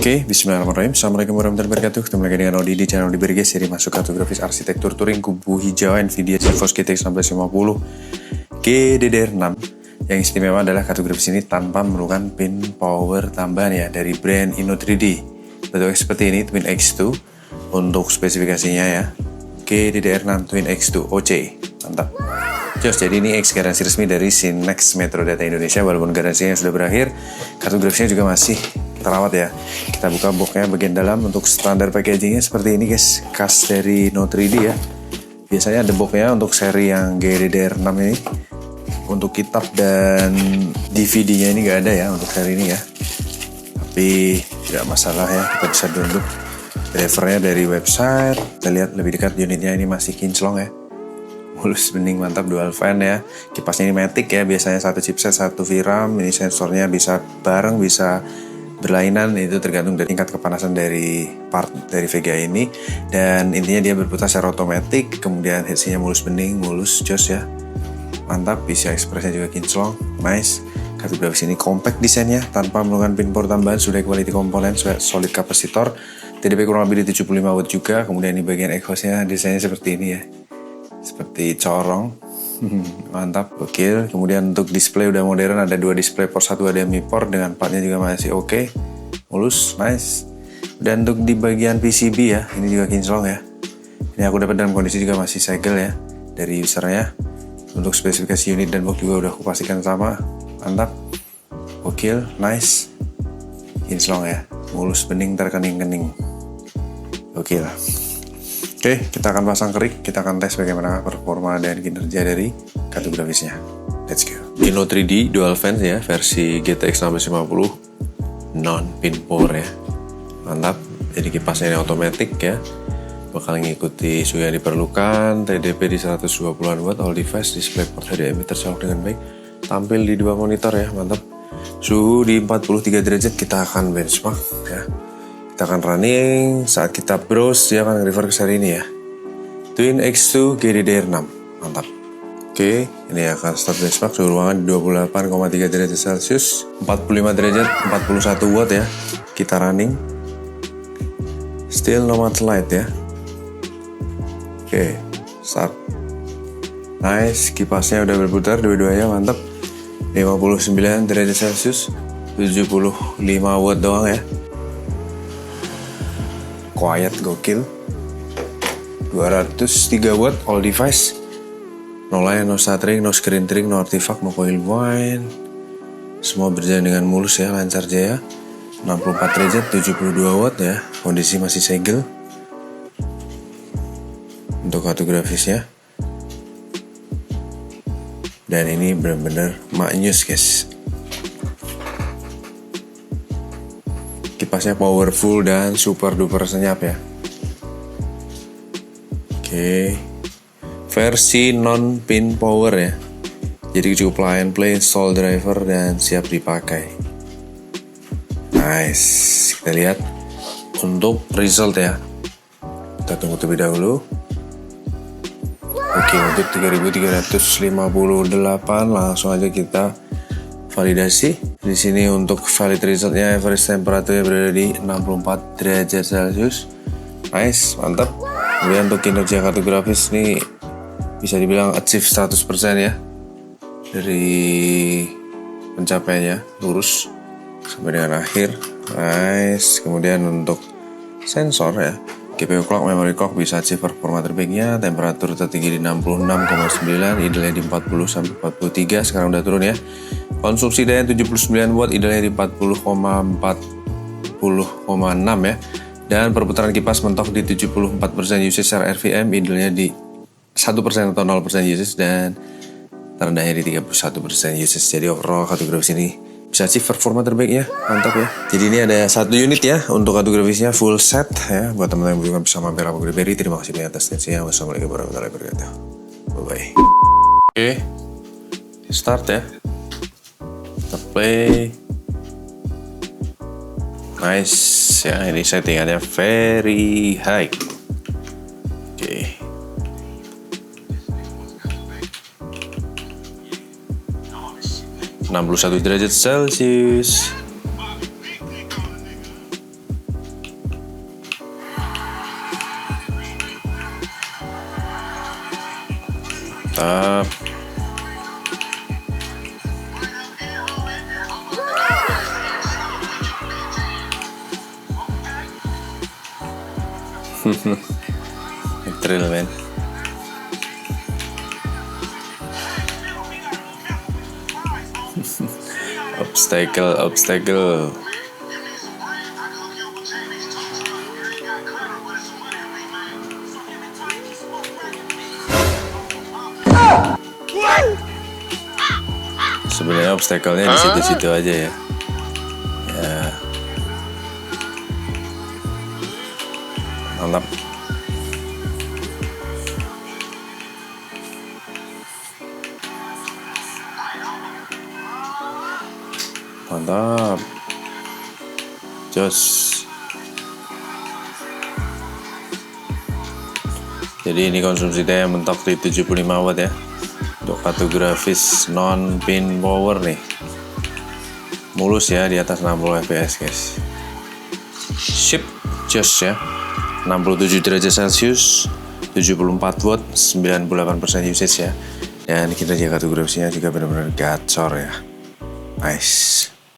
Oke, bismillahirrahmanirrahim. Assalamualaikum warahmatullahi wabarakatuh. Ketemu lagi dengan Odi di channel Odi Berge, seri masuk kartu grafis arsitektur touring kubu hijau Nvidia GeForce GTX 1650 GDDR6. Yang istimewa adalah kartu grafis ini tanpa memerlukan pin power tambahan ya dari brand Inno3D. Bentuknya seperti ini, Twin X2. Untuk spesifikasinya ya, GDDR6 Twin X2 OC. Mantap. Jadi ini X garansi resmi dari Sinex Metrodata Indonesia. Walaupun garansinya sudah berakhir, kartu grafisnya juga masih terawat ya. Kita buka boxnya bagian dalam. Untuk standar packagingnya seperti ini guys, khas dari Inno3D ya. Biasanya ada boxnya untuk seri yang GDDR6 ini. Untuk kitab dan DVD-nya ini nggak ada ya untuk seri ini ya. Tapi tidak masalah ya, kita bisa download drivernya dari website. Kita lihat lebih dekat, unitnya ini masih kinclong ya. Mulus bening, mantap, dual fan ya. Kipasnya ini matic ya, biasanya satu chipset, satu VRAM. Ini sensornya bisa bareng, bisa berlainan, itu tergantung dari tingkat kepanasan dari part dari Vega ini. Dan intinya dia berputar secara otomatis. Kemudian headsetnya mulus bening, mulus jos ya. Mantap, PCI Express-nya juga kinclong, nice. Kartu grafis ini compact desainnya, tanpa menggunakan pin port tambahan, sudah quality komponen, solid kapasitor. TDP kurang lebih di 75 watt juga. Kemudian di bagian exhaust-nya desainnya seperti ini ya. Seperti corong. Mantap, gokil. Kemudian untuk display udah modern, ada dua display port, satu HDMI port dengan partnya juga masih oke. Mulus, nice. Dan untuk di bagian PCB ya, ini juga kinclong ya. Ini aku dapat dalam kondisi juga masih segel ya dari usernya. Untuk spesifikasi unit dan box juga udah aku pastikan sama. Mantap, gokil, nice. Kinclong ya, mulus bening terkening-kening. Gokil. Oke, kita akan pasang kerik, kita akan tes bagaimana performa dan kinerja dari kartu grafisnya. Let's go. Inno3D dual fans ya, versi GTX 1650 non pin power ya. Mantap, jadi kipasnya ini otomatis ya. Bakal ngikuti suhu yang diperlukan, TDP di 120-an watt, all device, display port HDMI tercolok dengan baik. Tampil di dua monitor ya, mantap. Suhu di 43 derajat, kita akan benchmark ya. Kita akan running, saat kita browse dia akan refer ke seri ini ya, Twin X2 GDDR6, mantap. Oke, ini akan start benchmark, suhu ruangan 28,3 derajat Celcius, 45 derajat, 41 watt ya. Kita running, still no much light ya. Oke, start. Nice, kipasnya udah berputar dua-duanya, mantap. 59 derajat Celcius, 75 watt doang ya. Quiet, gokil. 203 watt, all device. No line, no stuttering, no screen trick, no artifact, no coil wind. Semua berjalan dengan mulus ya, lancar jaya. 64 derajat, 72 watt ya. Kondisi masih segel. Untuk kartu grafisnya. Dan ini benar-benar maknyus guys. Kipasnya powerful dan super duper senyap ya. Oke. Versi non pin power ya. Jadi cukup plug and play, install driver dan siap dipakai. Nice. Kita lihat untuk result ya. Kita tunggu terlebih dahulu. Oke, untuk 3358 langsung aja kita validasi. Di sini untuk valid resultnya average temperaturnya berada di 64 derajat Celcius. Nice, mantap. Kemudian untuk kinerja kartu grafis ini bisa dibilang achieve 100% ya. Dari pencapaiannya lurus sampai dengan akhir. Nice. Kemudian untuk sensor ya, GPU clock, memory clock bisa achieve performa terbaiknya. Temperatur tertinggi di 66,9, idealnya di 40 sampai 43. Sekarang udah turun ya. Konsumsi daya 79 watt, idealnya di 40,6 ya. Dan perputaran kipas mentok di 74% usage secara RVM, idealnya di 1% atau 0% usage, dan terendahnya di 31% usage. Jadi overall kartu grafis ini bisa sih performa terbaiknya, mantap ya. Jadi ini ada satu unit ya untuk kartu grafisnya full set ya. Buat teman-teman yang belum bisa mampir apa Beri, terima kasih banyak atas atensinya. Wassalamualaikum warahmatullahi wabarakatuh. Bye bye. Oke, start ya. Kita play. Nice ya, ini settingannya very high. Oke. 61 derajat Celcius. Mantap. Thrill, men. Obstacle. Sebenarnya obstacle-nya di situ-situ aja ya. Mantap. Mantap. Jos. Jadi ini konsumsi daya mentok di 75 watt ya. Untuk kartu grafis non pin power nih. Mulus ya, di atas 60 fps guys. Sip, jos ya. 67 derajat Celcius, 74 watt, 98% usage ya. Dan kita jaga kartu grafisnya juga benar-benar gacor ya. Nice.